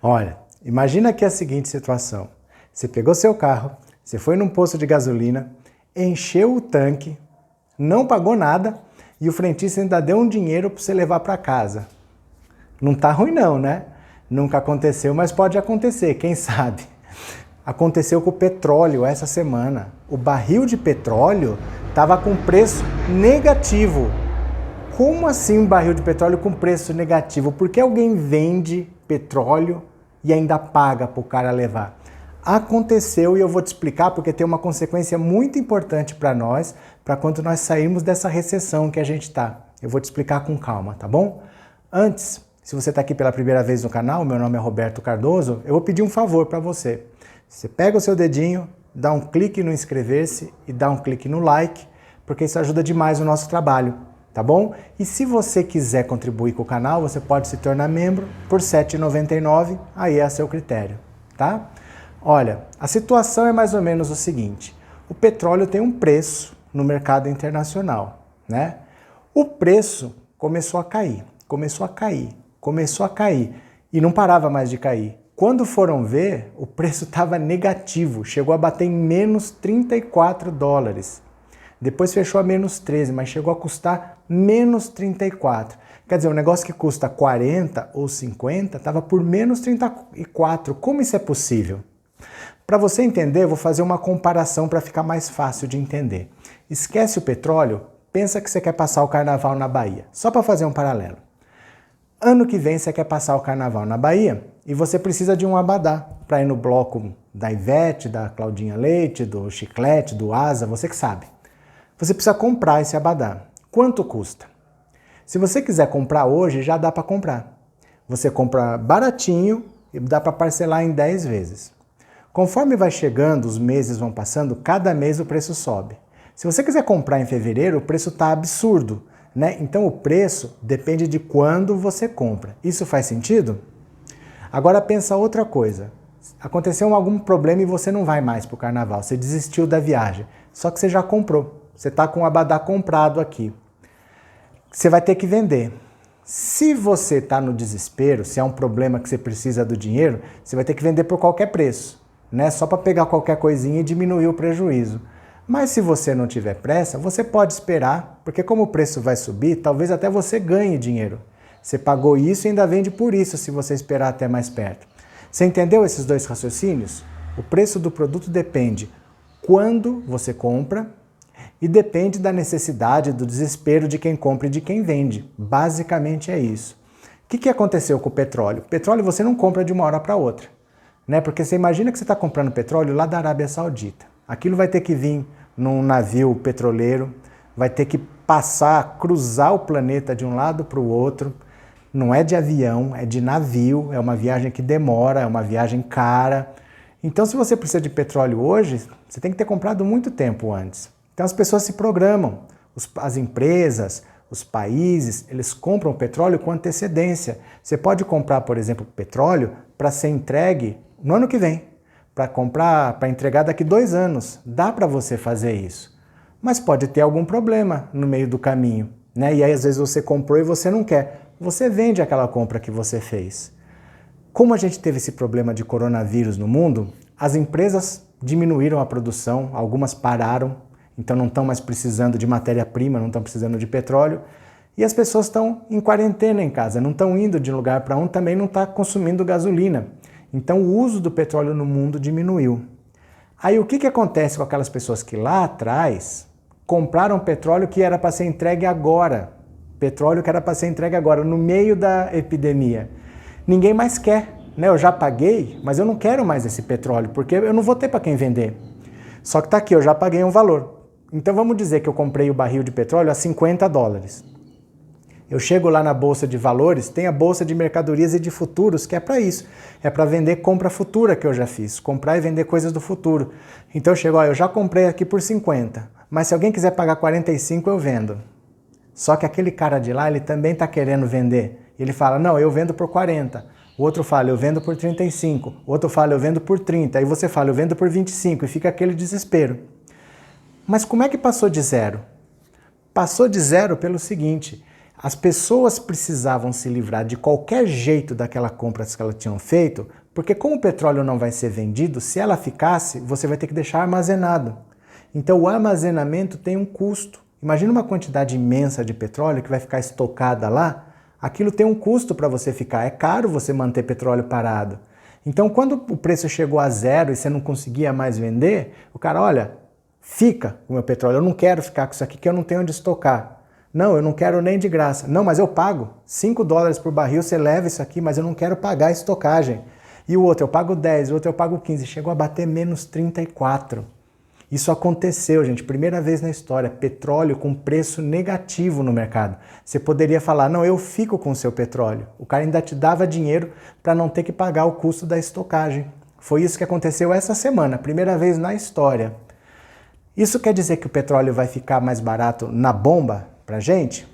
Olha, imagina aqui a seguinte situação. Você pegou seu carro, você foi num posto de gasolina, encheu o tanque, não pagou nada e o frentista ainda deu um dinheiro para você levar para casa. Não tá ruim não, né? Nunca aconteceu, mas pode acontecer, quem sabe? Aconteceu com o petróleo essa semana. O barril de petróleo estava com preço negativo. Como assim um barril de petróleo com preço negativo? Por que alguém vende petróleo e ainda paga para o cara levar? Aconteceu e eu vou te explicar porque tem uma consequência muito importante para nós, para quando nós sairmos dessa recessão que a gente está. Eu vou te explicar com calma, tá bom? Antes, se você está aqui pela primeira vez no canal, meu nome é Roberto Cardoso, eu vou pedir um favor para você. Você pega o seu dedinho, dá um clique no inscrever-se e dá um clique no like, porque isso ajuda demais o nosso trabalho, tá bom? E se você quiser contribuir com o canal, você pode se tornar membro por R$ 7,99, aí é a seu critério, tá? Olha, a situação é mais ou menos o seguinte, o petróleo tem um preço no mercado internacional, né? O preço começou a cair e não parava mais de cair. Quando foram ver, o preço estava negativo, chegou a bater em menos 34 dólares. Depois fechou a menos 13, mas chegou a custar menos 34. Quer dizer, um negócio que custa 40 ou 50 estava por menos 34. Como isso é possível? Para você entender, eu vou fazer uma comparação para ficar mais fácil de entender. Esquece o petróleo, pensa que você quer passar o carnaval na Bahia. Só para fazer um paralelo. Ano que vem você quer passar o carnaval na Bahia e você precisa de um abadá para ir no bloco da Ivete, da Claudinha Leite, do Chiclete, do Asa, você que sabe. Você precisa comprar esse abadá. Quanto custa? Se você quiser comprar hoje, já dá para comprar. Você compra baratinho e dá para parcelar em 10 vezes. Conforme vai chegando, os meses vão passando, cada mês o preço sobe. Se você quiser comprar em fevereiro, o preço está absurdo, né? Então o preço depende de quando você compra. Isso faz sentido? Agora pensa outra coisa. Aconteceu algum problema e você não vai mais para o carnaval, você desistiu da viagem, só que você já comprou. Você está com o abadá comprado aqui. Você vai ter que vender. Se você está no desespero, se é um problema que você precisa do dinheiro, você vai ter que vender por qualquer preço, né? Só para pegar qualquer coisinha e diminuir o prejuízo. Mas se você não tiver pressa, você pode esperar, porque como o preço vai subir, talvez até você ganhe dinheiro. Você pagou isso e ainda vende por isso se você esperar até mais perto. Você entendeu esses dois raciocínios? O preço do produto depende quando você compra e depende da necessidade, do desespero de quem compra e de quem vende. Basicamente é isso. O que aconteceu com o petróleo? O petróleo você não compra de uma hora para outra, né? Porque você imagina que você está comprando petróleo lá da Arábia Saudita. Aquilo vai ter que vir num navio petroleiro, vai ter que passar, cruzar o planeta de um lado para o outro. Não é de avião, é de navio, é uma viagem que demora, é uma viagem cara. Então, se você precisa de petróleo hoje, você tem que ter comprado muito tempo antes. Então, as pessoas se programam, as empresas, os países, eles compram petróleo com antecedência. Você pode comprar, por exemplo, petróleo para ser entregue no ano que vem. Para entregar daqui 2 anos. Dá para você fazer isso. Mas pode ter algum problema no meio do caminho, né? E aí às vezes você comprou e você não quer. Você vende aquela compra que você fez. Como a gente teve esse problema de coronavírus no mundo, as empresas diminuíram a produção, algumas pararam, então não estão mais precisando de matéria-prima, não estão precisando de petróleo, e as pessoas estão em quarentena em casa, não estão indo de um lugar para um, também não está consumindo gasolina. Então o uso do petróleo no mundo diminuiu. Aí o que acontece com aquelas pessoas que lá atrás compraram petróleo que era para ser entregue agora? Petróleo que era para ser entregue agora, no meio da epidemia. Ninguém mais quer, né? Eu já paguei, mas eu não quero mais esse petróleo, porque eu não vou ter para quem vender. Só que está aqui, eu já paguei um valor. Então vamos dizer que eu comprei o barril de petróleo a 50 dólares. Eu chego lá na Bolsa de Valores, tem a Bolsa de Mercadorias e de Futuros, que é para isso. É para vender compra futura que eu já fiz, comprar e vender coisas do futuro. Então eu chego, ó, eu já comprei aqui por 50, mas se alguém quiser pagar 45, eu vendo. Só que aquele cara de lá, ele também está querendo vender. Ele fala, não, eu vendo por 40. O outro fala, eu vendo por 35. O outro fala, eu vendo por 30. Aí você fala, eu vendo por 25. E fica aquele desespero. Mas como é que passou de zero? Passou de zero pelo seguinte, As pessoas precisavam se livrar de qualquer jeito daquela compra que elas tinham feito, porque como o petróleo não vai ser vendido, se ela ficasse, você vai ter que deixar armazenado. Então o armazenamento tem um custo. Imagina uma quantidade imensa de petróleo que vai ficar estocada lá, aquilo tem um custo para você ficar. É caro você manter petróleo parado. Então quando o preço chegou a zero e você não conseguia mais vender, o cara, olha, fica com o meu petróleo, eu não quero ficar com isso aqui que eu não tenho onde estocar. Não, eu não quero nem de graça. Não, mas eu pago. $5 por barril, você leva isso aqui, mas eu não quero pagar a estocagem. E o outro, eu pago 10, o outro eu pago 15. Chegou a bater menos 34. Isso aconteceu, gente. Primeira vez na história. Petróleo com preço negativo no mercado. Você poderia falar, não, eu fico com o seu petróleo. O cara ainda te dava dinheiro para não ter que pagar o custo da estocagem. Foi isso que aconteceu essa semana. Primeira vez na história. Isso quer dizer que o petróleo vai ficar mais barato na bomba pra gente?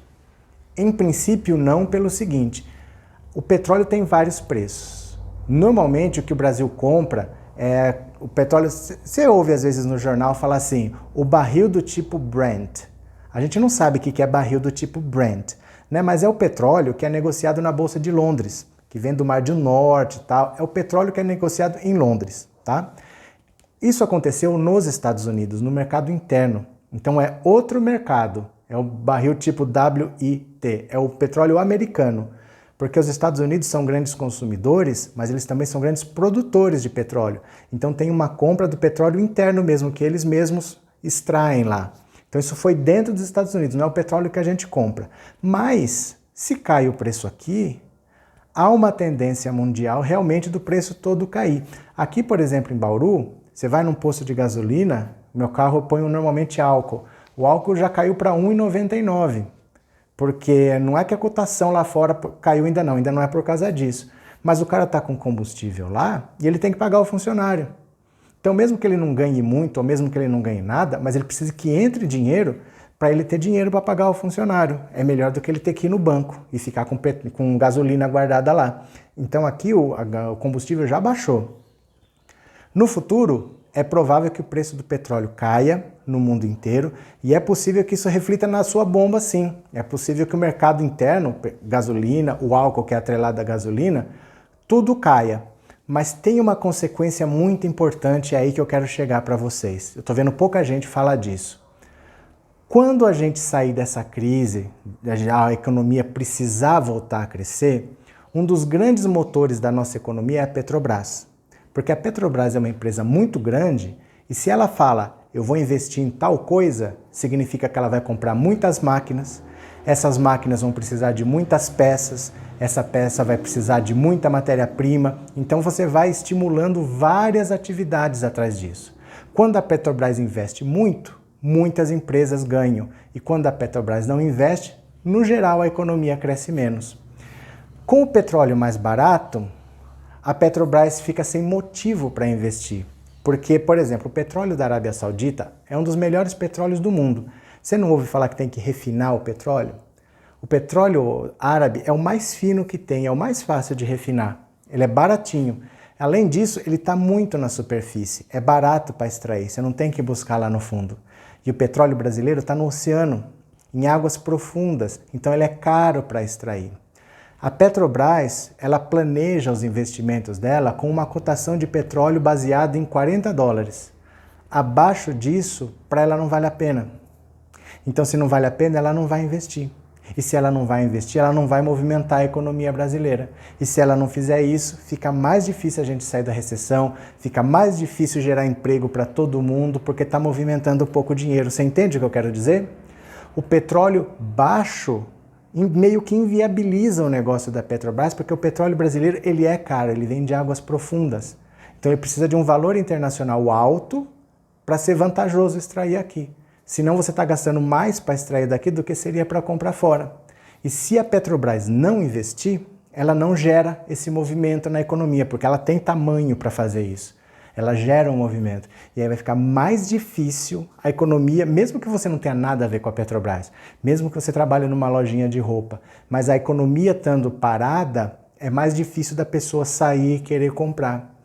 Em princípio não, pelo seguinte, o petróleo tem vários preços. Normalmente o que o Brasil compra é o petróleo, você ouve às vezes no jornal falar assim, o barril do tipo Brent. A gente não sabe o que é barril do tipo Brent, né? Mas é o petróleo que é negociado na Bolsa de Londres, que vem do Mar do Norte e tal. É o petróleo que é negociado em Londres, tá? Isso aconteceu nos Estados Unidos, no mercado interno. Então é outro mercado, é o barril tipo WIT, é o petróleo americano. Porque os Estados Unidos são grandes consumidores, mas eles também são grandes produtores de petróleo. Então tem uma compra do petróleo interno mesmo, que eles mesmos extraem lá. Então isso foi dentro dos Estados Unidos, não é o petróleo que a gente compra. Mas, se cai o preço aqui, há uma tendência mundial realmente do preço todo cair. Aqui, por exemplo, em Bauru, você vai num posto de gasolina, meu carro eu ponho normalmente álcool. O álcool já caiu para R$ 1,99. Porque não é que a cotação lá fora caiu ainda não é por causa disso. Mas o cara está com combustível lá e ele tem que pagar o funcionário. Então mesmo que ele não ganhe muito, ou mesmo que ele não ganhe nada, mas ele precisa que entre dinheiro para ele ter dinheiro para pagar o funcionário. É melhor do que ele ter que ir no banco e ficar com gasolina guardada lá. Então aqui o combustível já baixou. No futuro, é provável que o preço do petróleo caia no mundo inteiro e é possível que isso reflita na sua bomba, sim. É possível que o mercado interno, gasolina, o álcool que é atrelado à gasolina, tudo caia. Mas tem uma consequência muito importante aí que eu quero chegar para vocês. Eu estou vendo pouca gente falar disso. Quando a gente sair dessa crise, a economia precisar voltar a crescer, um dos grandes motores da nossa economia é a Petrobras. Porque a Petrobras é uma empresa muito grande e se ela fala, eu vou investir em tal coisa, significa que ela vai comprar muitas máquinas, essas máquinas vão precisar de muitas peças, essa peça vai precisar de muita matéria-prima, então você vai estimulando várias atividades atrás disso. Quando a Petrobras investe muito, muitas empresas ganham e quando a Petrobras não investe, no geral a economia cresce menos. Com o petróleo mais barato, a Petrobras fica sem motivo para investir. Porque, por exemplo, o petróleo da Arábia Saudita é um dos melhores petróleos do mundo. Você não ouve falar que tem que refinar o petróleo? O petróleo árabe é o mais fino que tem, é o mais fácil de refinar. Ele é baratinho. Além disso, ele está muito na superfície. É barato para extrair, você não tem que buscar lá no fundo. E o petróleo brasileiro está no oceano, em águas profundas, então ele é caro para extrair. A Petrobras, ela planeja os investimentos dela com uma cotação de petróleo baseada em $40. Abaixo disso, para ela não vale a pena. Então, se não vale a pena, ela não vai investir. E se ela não vai investir, ela não vai movimentar a economia brasileira. E se ela não fizer isso, fica mais difícil a gente sair da recessão, fica mais difícil gerar emprego para todo mundo, porque está movimentando pouco dinheiro. Você entende o que eu quero dizer? O petróleo baixo meio que inviabiliza o negócio da Petrobras, porque o petróleo brasileiro ele é caro, ele vem de águas profundas. Então ele precisa de um valor internacional alto para ser vantajoso extrair aqui. Senão você está gastando mais para extrair daqui do que seria para comprar fora. E se a Petrobras não investir, ela não gera esse movimento na economia, porque ela tem tamanho para fazer isso. Ela gera um movimento. E aí vai ficar mais difícil a economia, mesmo que você não tenha nada a ver com a Petrobras, mesmo que você trabalhe numa lojinha de roupa, mas a economia estando parada, é mais difícil da pessoa sair e querer comprar.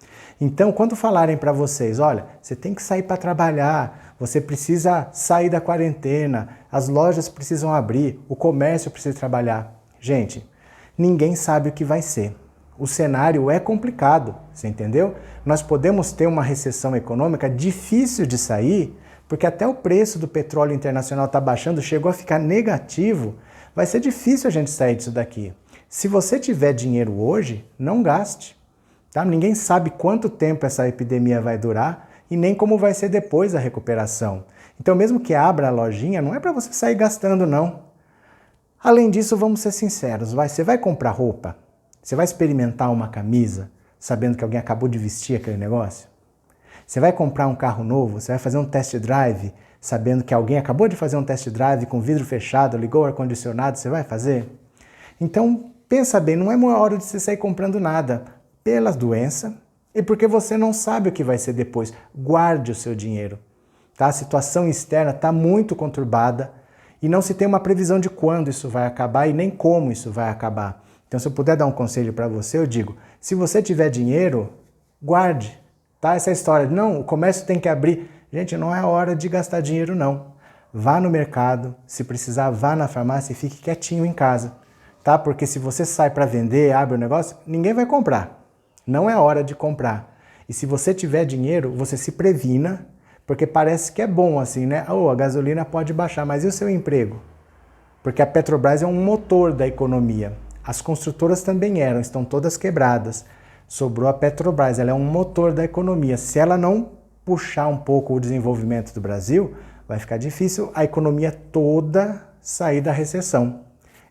Então, quando falarem para vocês, olha, você tem que sair para trabalhar, você precisa sair da quarentena, as lojas precisam abrir, o comércio precisa trabalhar. Gente, ninguém sabe o que vai ser. O cenário é complicado, você entendeu? Nós podemos ter uma recessão econômica difícil de sair, porque até o preço do petróleo internacional está baixando, chegou a ficar negativo. Vai ser difícil a gente sair disso daqui. Se você tiver dinheiro hoje, não gaste. Tá? Ninguém sabe quanto tempo essa epidemia vai durar e nem como vai ser depois a recuperação. Então, mesmo que abra a lojinha, não é para você sair gastando, não. Além disso, vamos ser sinceros, você vai comprar roupa? Você vai experimentar uma camisa, sabendo que alguém acabou de vestir aquele negócio? Você vai comprar um carro novo? Você vai fazer um test drive, sabendo que alguém acabou de fazer um test drive com vidro fechado, ligou o ar-condicionado, você vai fazer? Então, pensa bem, não é uma hora de você sair comprando nada pela doença e porque você não sabe o que vai ser depois. Guarde o seu dinheiro. Tá? A situação externa está muito conturbada e não se tem uma previsão de quando isso vai acabar e nem como isso vai acabar. Então, se eu puder dar um conselho para você, eu digo, se você tiver dinheiro, guarde. Tá? Essa história de, não, o comércio tem que abrir. Gente, não é hora de gastar dinheiro, não. Vá no mercado, se precisar, vá na farmácia e fique quietinho em casa. Tá? Porque se você sai para vender, abre o negócio, ninguém vai comprar. Não é hora de comprar. E se você tiver dinheiro, você se previna, porque parece que é bom assim, né? Oh, a gasolina pode baixar, mas e o seu emprego? Porque a Petrobras é um motor da economia. As construtoras também estão todas quebradas. Sobrou a Petrobras, ela é um motor da economia. Se ela não puxar um pouco o desenvolvimento do Brasil, vai ficar difícil a economia toda sair da recessão.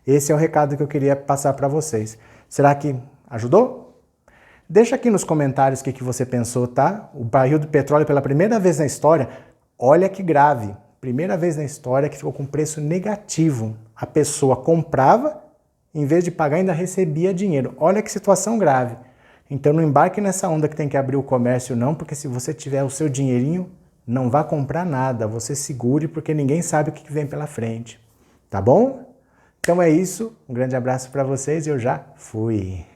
Esse é o recado que eu queria passar para vocês. Será que ajudou? Deixa aqui nos comentários o que você pensou, tá? O barril do petróleo pela primeira vez na história, olha que grave. Primeira vez na história que ficou com preço negativo. A pessoa comprava, em vez de pagar ainda recebia dinheiro. Olha que situação grave. Então não embarque nessa onda que tem que abrir o comércio não, porque se você tiver o seu dinheirinho, não vá comprar nada. Você segure porque ninguém sabe o que vem pela frente. Tá bom? Então é isso. Um grande abraço para vocês e eu já fui.